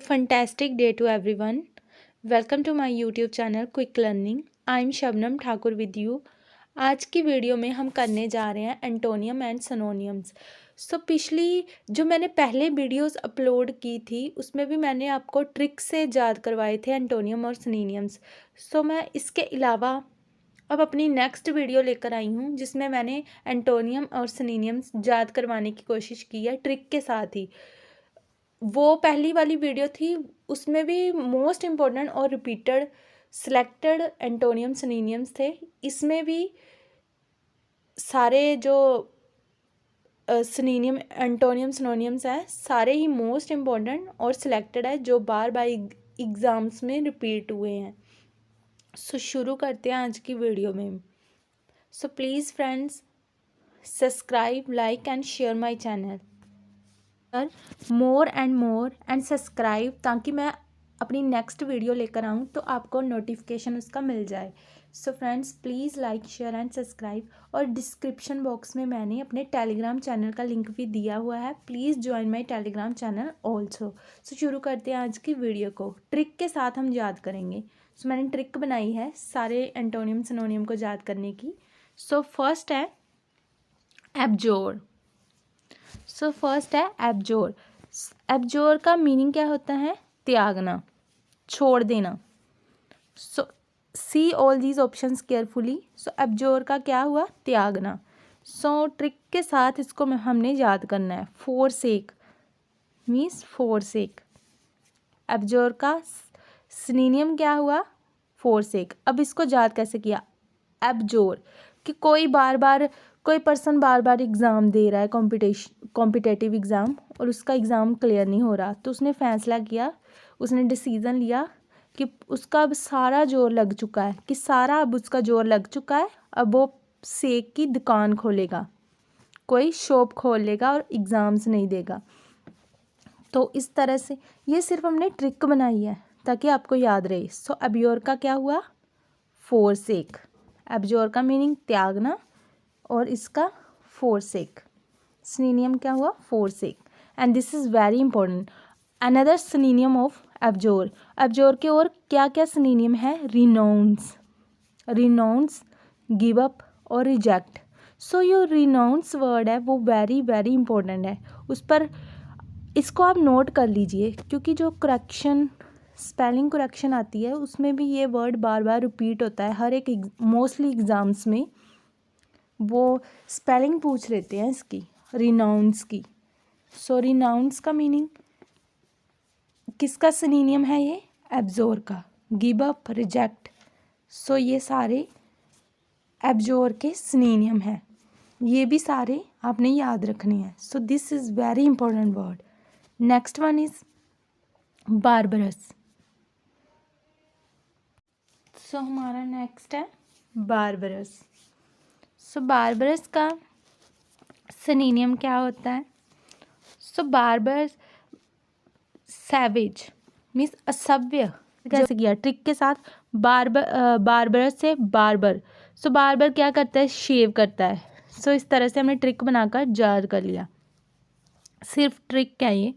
Fantastic day to everyone. Welcome to my YouTube channel Quick Learning. I am Shabnam Thakur with you. आज की video में हम करने जा रहे हैं एंटोनियम एंड सिनोनियम्स। पिछली जो मैंने पहले वीडियोस अपलोड की थी उसमें भी मैंने आपको ट्रिक से याद करवाए थे एंटोनियम और सिनोनियम्स। मैं इसके अलावा अब अपनी नेक्स्ट वीडियो लेकर आई हूँ जिसमें मैंने एंटोनियम और सिनोनियम्स याद करवाने की कोशिश की है ट्रिक के साथ ही। वो पहली वाली वीडियो थी उसमें भी मोस्ट इम्पोर्टेंट और रिपीटेड सिलेक्टेड एंटोनियम सिनोनियम्स थे। इसमें भी सारे जो सिनोनियम एंटोनियम सिनोनियम्स हैं सारे ही मोस्ट इम्पोर्टेंट और सिलेक्टेड है जो बार बार एग्ज़ाम्स में रिपीट हुए हैं। शुरू करते हैं आज की वीडियो में। Please friends subscribe like and share my channel more and subscribe ताकि मैं अपनी नेक्स्ट वीडियो लेकर आऊँ तो आपको नोटिफिकेशन उसका मिल जाए। Friends please like share and subscribe. और डिस्क्रिप्शन बॉक्स में मैंने अपने टेलीग्राम चैनल का लिंक भी दिया हुआ है, please join my Telegram channel also. शुरू करते हैं आज की वीडियो को। ट्रिक के साथ हम याद करेंगे। मैंने ट्रिक बनाई है सारे एंटोनियम सिनोनियम को याद करने की। फर्स्ट है एब्जोर। फर्स्ट है एब्जोर। एब्जोर का मीनिंग क्या होता है? त्यागना, छोड़ देना। See all these options carefully. एब्जोर का क्या हुआ? त्यागना। ट्रिक के साथ इसको हमने याद करना है। Forsake means forsake. एब्जोर का सिनोनियम क्या हुआ? फोरसेक। अब इसको याद कैसे किया? एब्जोर कि कोई पर्सन बार बार एग्ज़ाम दे रहा है, कॉम्पिटेटिव एग्ज़ाम, और उसका एग्ज़ाम क्लियर नहीं हो रहा, तो उसने फैसला किया, उसने डिसीज़न लिया कि उसका अब सारा जोर लग चुका है, अब उसका जोर लग चुका है, अब वो सेक की दुकान खोलेगा, कोई शॉप खोल लेगा और एग्ज़ाम्स नहीं देगा। तो इस तरह से ये सिर्फ हमने ट्रिक बनाई है ताकि आपको याद रहे। एब्जोर का क्या हुआ? फोरसेक। एब्जोर का मीनिंग त्यागना और इसका फोरसेक। सिनोनियम क्या हुआ? Forsake. And this is very important. Another synonym of abjure. Abjure के और क्या क्या सिनोनियम है? रिनाउंस, गिव अप और रिजेक्ट। ये रिनाउंस वर्ड है वो वेरी वेरी इंपॉर्टेंट है। उस पर इसको आप नोट कर लीजिए क्योंकि जो करेक्शन स्पेलिंग करेक्शन आती है उसमें भी ये वर्ड बार बार रिपीट होता है। हर एक मोस्टली एग्ज़ाम्स में वो स्पेलिंग पूछ लेते हैं इसकी, रिनाउंस की। रिनाउंस का मीनिंग किसका सिनोनियम है? ये एब्जोर का। Give up, reject. ये सारे एब्जोर के सिनोनियम हैं। ये भी सारे आपने याद रखने हैं। This is very important word. Next one is barbarous. हमारा नेक्स्ट है बारबरस। बारबरस का सिनोनियम क्या होता है? बारबरस सैवेज मीन्स असभ्य। कैसे किया? ट्रिक के साथ। बारबरस से बार्बर। बार्बर क्या करता है? शेव करता है। इस तरह से हमने ट्रिक बनाकर याद कर लिया। सिर्फ ट्रिक है ये।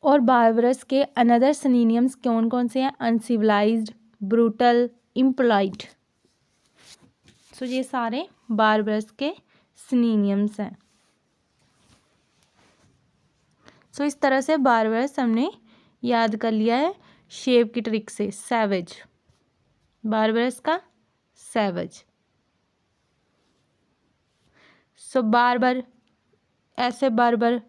और बारबरस के अनदर सिनोनियम्स कौन कौन से हैं? Uncivilised, brutal, impolite. ये सारे बारबरस के सिनोनियम्स हैं। इस तरह से बारबरस हमने याद कर लिया है शेव की ट्रिक से। सैवेज, बारबरस का सैवेज। बारबर, ऐसे बारबर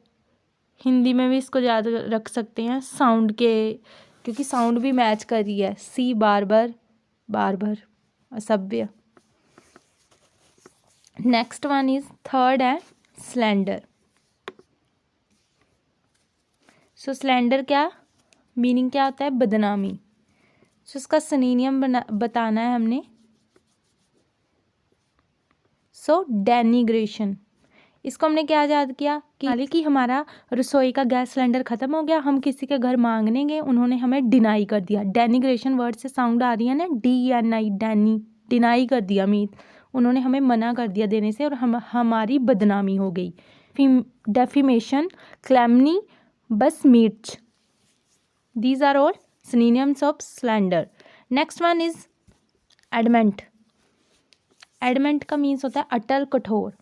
हिंदी में भी इसको याद रख सकते हैं साउंड के, क्योंकि साउंड भी मैच कर रही है। सी बारबर, बारबर असभ्य। नेक्स्ट वन इज थर्ड है स्लेंडर। स्लेंडर क्या मीनिंग क्या होता है? बदनामी। इसका सिनोनियम बताना है हमने। डेनिग्रेशन। इसको हमने क्या याद किया कि हमारा रसोई का गैस सिलेंडर ख़त्म हो गया, हम किसी के घर मांगने गए, उन्होंने हमें डिनाई कर दिया। डेनिग्रेशन वर्ड से साउंड आ रही है ना, DNI, डिनाई कर दिया मीन उन्होंने हमें मना कर दिया देने से और हमारी बदनामी हो गई। डेफिमेशन, क्लैमनी, बस मिर्च। These are all synonyms of slender. Next one is adamant. Adamant का मीन्स होता है अटल, कठोर,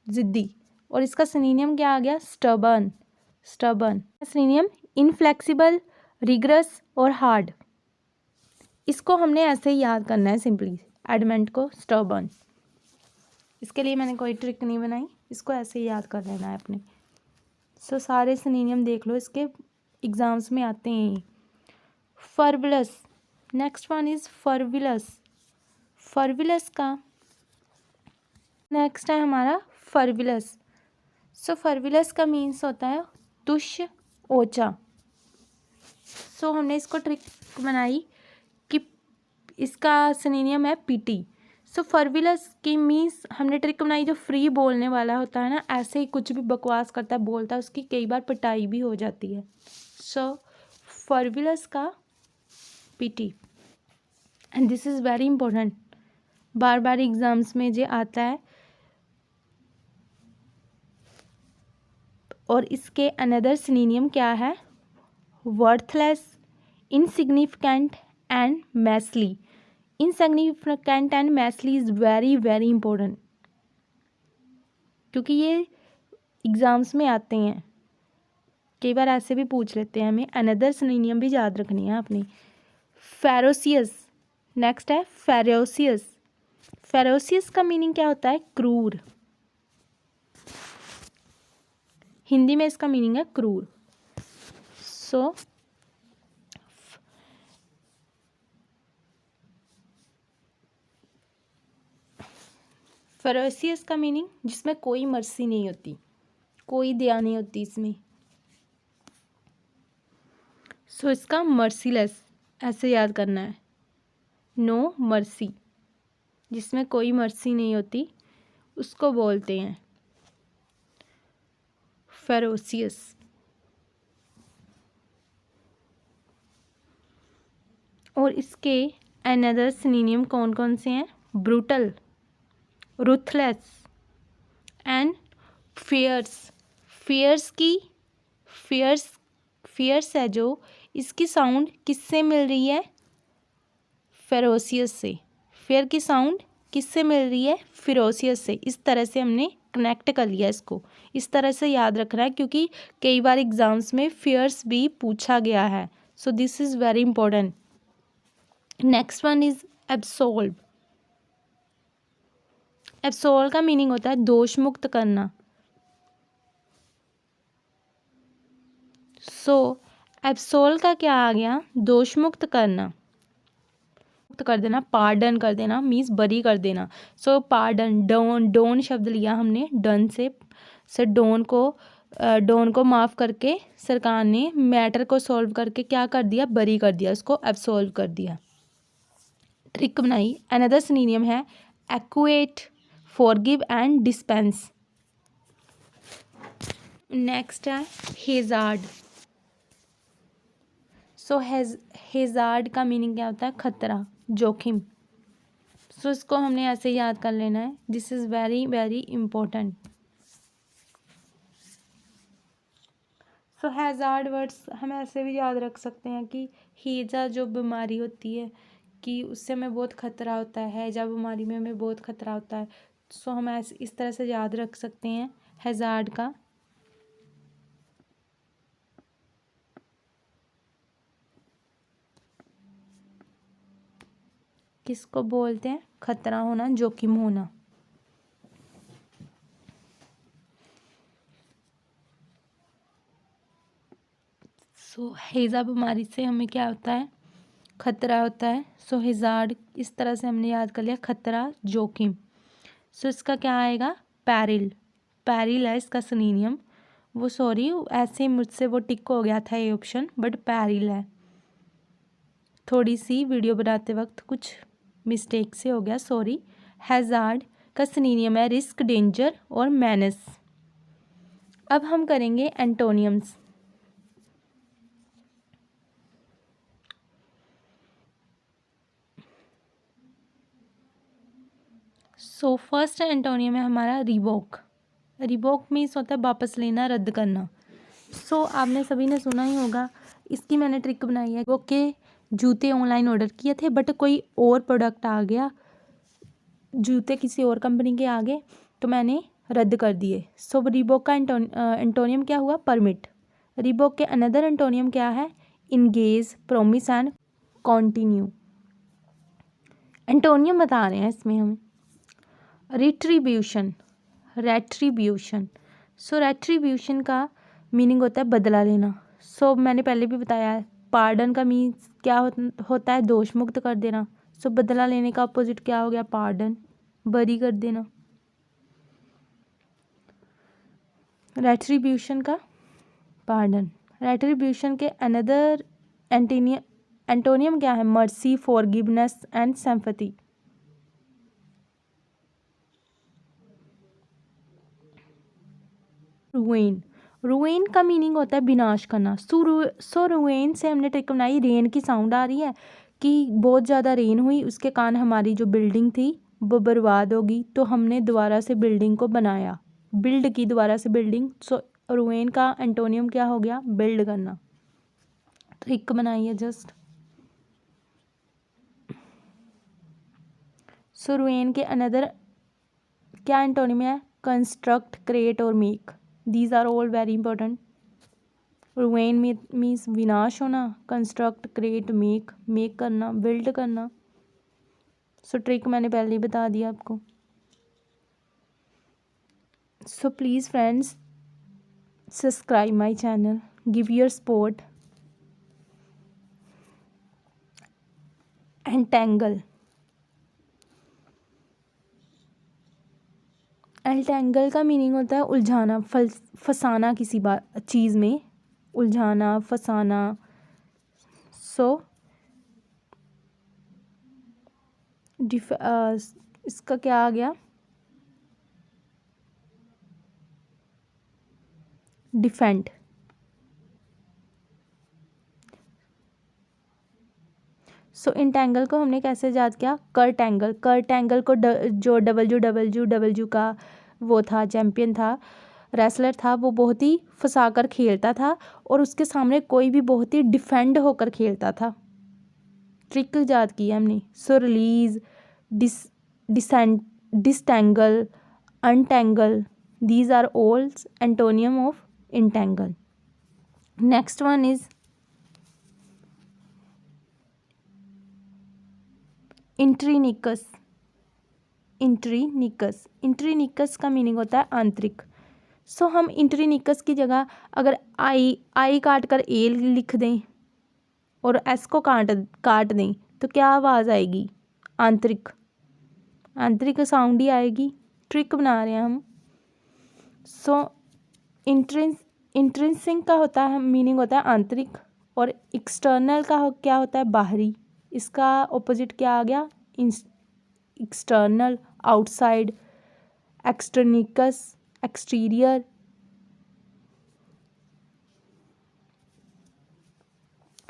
जिद्दी। और इसका सिनोनिम क्या आ गया? Stubborn. Stubborn synonym inflexible, rigorous और हार्ड। इसको हमने ऐसे ही याद करना है सिंपली, एडमेंट को, स्टबर्न। इसके लिए मैंने कोई ट्रिक नहीं बनाई, इसको ऐसे ही याद कर लेना है अपने। सो सारे सिनोनिम देख लो, इसके एग्जाम्स में आते हैं। फर्वुलस, नेक्स्ट वन इज फर्वुलस। फर्वुलस का नेक्स्ट है हमारा फर्वुलस। सो फर्वुलस का मीन्स होता है तुच्छ, ओचा। सो हमने इसको ट्रिक बनाई कि इसका सिनोनिम है पीटी। सो फर्वुलस की मीन्स हमने ट्रिक बनाई, जो फ्री बोलने वाला होता है ना, ऐसे ही कुछ भी बकवास करता है, बोलता है, उसकी कई बार पिटाई भी हो जाती है। सो फर्वुलस का PT, and this is very important, bar bar exams में जो आता है। और इसके अनदर सिनोनिम क्या है? Worthless, insignificant and measly. Insignificant and measly is very very important, क्योंकि ये एग्ज़ाम्स में आते हैं, कई बार ऐसे भी पूछ लेते हैं, हमें अनदर सिनोनिम भी याद रखनी है अपनी। फेरोसियस, नेक्स्ट है फेरोसियस। फेरोसियस का मीनिंग क्या होता है? क्रूर। हिंदी में इसका मीनिंग है क्रूर। सो फेरोसियस का मीनिंग जिसमें कोई मर्सी नहीं होती, कोई दया नहीं होती इसमें। सो इसका मर्सीलेस ऐसे याद करना है, नो मर्सी, जिसमें कोई मर्सी नहीं होती उसको बोलते हैं फेरोसियस। और इसके अनदर सिनोनिम कौन कौन से हैं? Brutal, ruthless and fierce. Fierce है जो, इसकी साउंड किससे मिल रही है? फेरोसियस से। फियर की साउंड किससे मिल रही है? फेरोसियस से। इस तरह से हमने कनेक्ट कर लिया इसको, इस तरह से याद रखना है, क्योंकि कई बार एग्जाम्स में फियर्स भी पूछा गया है। So this is very important. Next one is absolve. Absolve का मीनिंग होता है दोष मुक्त करना। सो एब्सोल्व का क्या आ गया? दोष मुक्त करना, मुक्त कर देना, पार्डन कर देना, मीन्स बरी कर देना। सो पार्डन, डोन शब्द लिया हमने डन से डोन को माफ़ करके सरकार ने मैटर को सॉल्व करके क्या कर दिया? बरी कर दिया, उसको एब्सोल्व कर दिया, ट्रिक बनाई। अनदर सिनोनिम है एक्वेट, फॉरगिव एंड डिस्पेंस। नेक्स्ट है हेजार्ड। सो हेजार्ड का मीनिंग क्या होता है? खतरा, जोखिम। सो इसको हमने ऐसे याद कर लेना है, this is very very important. So hazard words हम ऐसे भी याद रख सकते हैं कि हैजा जो बीमारी होती है कि उससे हमें बहुत खतरा होता है, हैजा बीमारी में हमें बहुत खतरा होता है। सो हम ऐसे इस तरह से याद रख सकते हैं हैज़ार्ड का। किसको बोलते हैं? खतरा होना, जोखिम होना। सो हैजा बीमारी से हमें क्या होता है? खतरा होता है। सो हैज़ार्ड इस तरह से हमने याद कर लिया, खतरा, जोखिम। सो इसका क्या आएगा? पैरिल। पैरिल है इसका सिनोनिम। वो सॉरी, ऐसे मुझसे वो टिक हो गया था ये ऑप्शन, बट पैरिल है। थोड़ी सी वीडियो बनाते वक्त कुछ मिस्टेक से हो गया, सॉरी। हैज़ार्ड का सिनोनिम है रिस्क, डेंजर और मेनेस। अब हम करेंगे एंटोनियम्स। सो फर्स्ट एंटोनियम है हमारा रिवोक। रिवोक मीन्स होता है वापस लेना, रद्द करना। सो आपने सभी ने सुना ही होगा, इसकी मैंने ट्रिक बनाई है। ओके, जूते ऑनलाइन ऑर्डर किए थे बट कोई और प्रोडक्ट आ गया, जूते किसी और कंपनी के आ गए तो मैंने रद्द कर दिए। सो रीबॉक का एंटोनियम क्या हुआ? परमिट। रीबॉक के अनदर एंटोनियम क्या है? Engage, promise and continue. Antonym बता रहे हैं इसमें हम। Retribution, retribution. सो रेट्रीब्यूशन का मीनिंग होता है बदला लेना। सो मैंने पहले भी बताया है, पार्डन का मीन्स क्या होता है? दोष मुक्त कर देना। सो बदला लेने का अपोजिट क्या हो गया? पार्डन, बरी कर देना। रेट्रीब्यूशन का पार्डन। रेट्रीब्यूशन के अनदर एंटोनियम क्या है? Mercy, forgiveness and sympathy. Ruin, ruin का मीनिंग होता है विनाश करना। सो रुइन से हमने ट्रिक बनाई। रेन की साउंड आ रही है कि बहुत ज़्यादा रेन हुई, उसके कारण हमारी जो बिल्डिंग थी वो बर्बाद होगी, तो हमने दोबारा से बिल्डिंग को बनाया, बिल्ड की दोबारा से बिल्डिंग। सो रुइन का एंटोनियम क्या हो गया? बिल्ड करना। ट्रिक बनाई है जस्ट। सो रुइन के अनदर क्या एंटोनियम है? कंस्ट्रक्ट, क्रिएट और make. These are all very important. Ruin means विनाश होना, कंस्ट्रक्ट, क्रिएट, मेक, मेक करना, बिल्ड करना। सो ट्रिक मैंने पहले ही बता दिया आपको। So please friends subscribe my channel, give your support. Entangle, entangle का मीनिंग होता है उलझाना, फंसाना किसी बात चीज़ में, उलझाना, फंसाना। सो इसका क्या आ गया? डिफेंड। सो इंटेंगल को हमने कैसे याद किया? Kurt angle. कर्ट एंगल को जो डब्ल्यू का वो था, चैम्पियन था, रेसलर था, वो बहुत ही फंसा कर खेलता था और उसके सामने कोई भी बहुत ही डिफेंड होकर खेलता था। ट्रिक याद की है हमने। So release, disentangle, untangle, these are all antonym of entangle. Next one is intrinsic. Intrinsic, intrinsic का मीनिंग होता है आंतरिक। सो हम इंट्रीनिकस की जगह अगर आई काट कर ए लिख दें और एस को काट दें तो क्या आवाज़ आएगी? आंतरिक, आंतरिक साउंड ही आएगी। ट्रिक बना रहे हैं हम। सो इंट्रिंसिक का होता है मीनिंग होता है आंतरिक, और एक्सटर्नल का क्या होता है? बाहरी। इसका ऑपोजिट क्या आ गया? External, outside, extrinsic, exterior.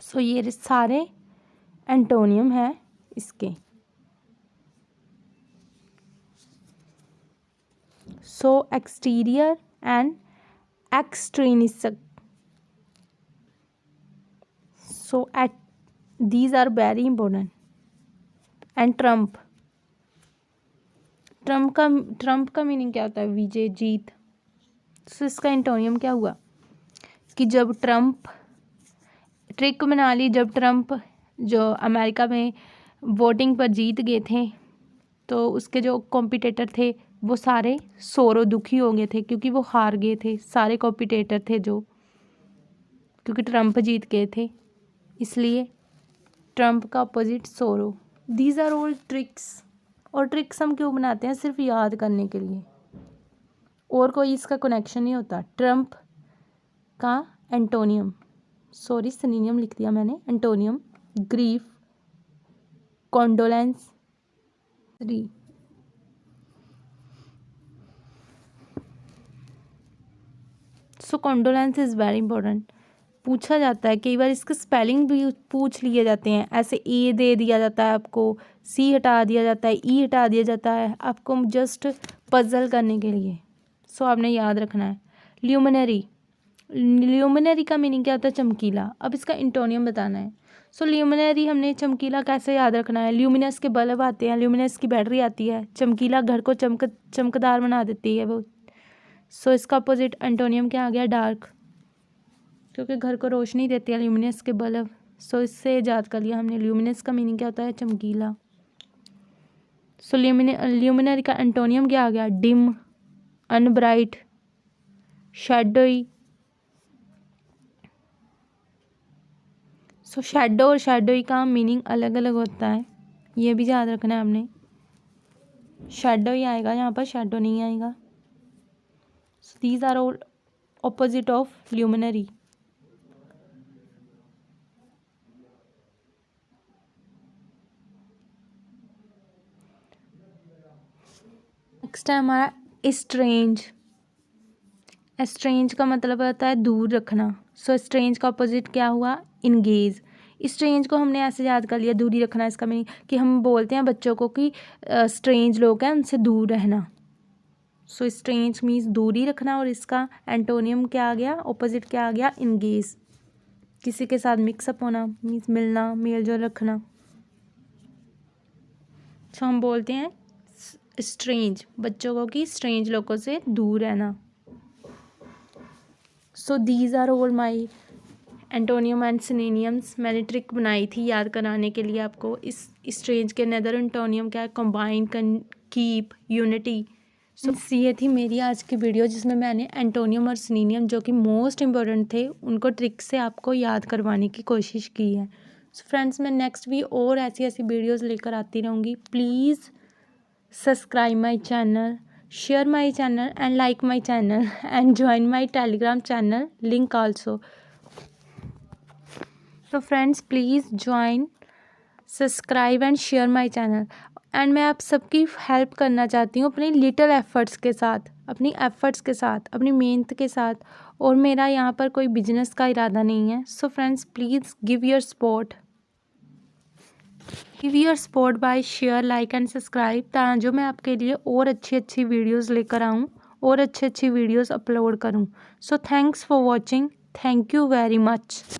So ये सारे एंटोनियम हैं इसके। So exterior and extrinsic. So these are very important. And trump, trump का मीनिंग क्या होता है? विजय, जीत। सो इसका एंटोनियम क्या हुआ? कि जब ट्रम्प, ट्रिक बना ली, जब ट्रम्प जो अमेरिका में वोटिंग पर जीत गए थे तो उसके जो कॉम्पिटिटर थे वो सारे दुखी हो गए थे क्योंकि वो हार गए थे, सारे कॉम्पिटिटर थे जो, क्योंकि ट्रम्प जीत गए थे, इसलिए ट्रम्प का opposite sorrow. These are all tricks. और ट्रिक्स हम क्यों बनाते हैं? सिर्फ याद करने के लिए, और कोई इसका कनेक्शन नहीं होता। ट्रम्प का एंटोनियम, सॉरी सिनोनिम लिख दिया मैंने, antonym grief, condolence. 3 so condolence is very important. पूछा जाता है कई बार, इसके स्पेलिंग भी पूछ लिए जाते हैं। ऐसे ए दे दिया जाता है आपको, सी हटा दिया जाता है, ई हटा दिया जाता है, आपको जस्ट पजल करने के लिए। सो आपने याद रखना है। ल्यूमिनरी, ल्यूमिनरी का मीनिंग क्या होता है? चमकीला। अब इसका इंटोनियम बताना है। सो ल्यूमिनरी हमने चमकीला कैसे याद रखना है? ल्यूमिनस के बल्ब आते हैं, ल्यूमिनस की बैटरी आती है, चमकीला घर को चमकदार बना देती है वो। सो इसका अपोजिट एंटोनियम क्या आ गया? डार्क, क्योंकि घर को रोशनी देती है ल्यूमिनस के बल्ब। सो इससे याद कर लिया हमने। ल्यूमिनस का मीनिंग क्या होता है? चमकीला। सो ल्यूमिनरी का एंटोनियम क्या आ गया? Dim, unbright, shadowy. So shadow और शैडोई का मीनिंग अलग अलग होता है, ये भी याद रखना है हमने। शैडो ही आएगा यहाँ पर, शैडो नहीं आएगा। So these are all opposite of luminary. Next है हमारा एस्ट्रेंज। एस्ट्रेंज का मतलब होता है दूर रखना। सो एस्ट्रेंज का अपोजिट क्या हुआ? इंगेज। स्ट्रेंज को हमने ऐसे याद कर लिया, दूरी रखना। इसका मीनिंग कि हम बोलते हैं बच्चों को कि स्ट्रेंज लोग हैं, उनसे दूर रहना। सो स्ट्रेंज मीन्स दूरी रखना, और इसका एंटोनियम क्या आ गया? ऑपोजिट क्या आ गया? इंगेज। किसी के साथ मिक्सअप होना मीन्स मिलना, मेल जोल रखना। सो हम बोलते हैं स्ट्रेंज बच्चों को कि स्ट्रेंज लोगों से दूर रहना। So these are all my antonym and synonyms. मैंने ट्रिक बनाई थी याद कराने के लिए आपको। इस स्ट्रेंज के अनदर एंटोनियम क्या है? Combine, keep, unity. सो ये थी मेरी आज की वीडियो, जिसमें मैंने एंटोनियम और सिनोनियम जो कि मोस्ट इम्पोर्टेंट थे उनको ट्रिक से आपको याद करवाने की कोशिश की है। सो फ्रेंड्स, मैं नेक्स्ट भी और ऐसी ऐसी वीडियोज़ लेकर आती रहूँगी। Please subscribe my channel, share my channel and like my channel and join my telegram channel link also. So friends, please join, subscribe and share my channel. And मैं आप सबकी हेल्प करना चाहती हूँ अपनी लिटिल एफर्ट्स के साथ, अपनी एफर्ट्स के साथ, अपनी मेहनत के साथ। और मेरा यहाँ पर कोई बिजनेस का इरादा नहीं है। So friends, please give your support, by share, like and subscribe, ताकि जो मैं आपके लिए और अच्छी अच्छी वीडियोज़ लेकर आऊँ और अच्छी अच्छी वीडियोज़ अपलोड करूँ। So thanks for watching, thank you very much.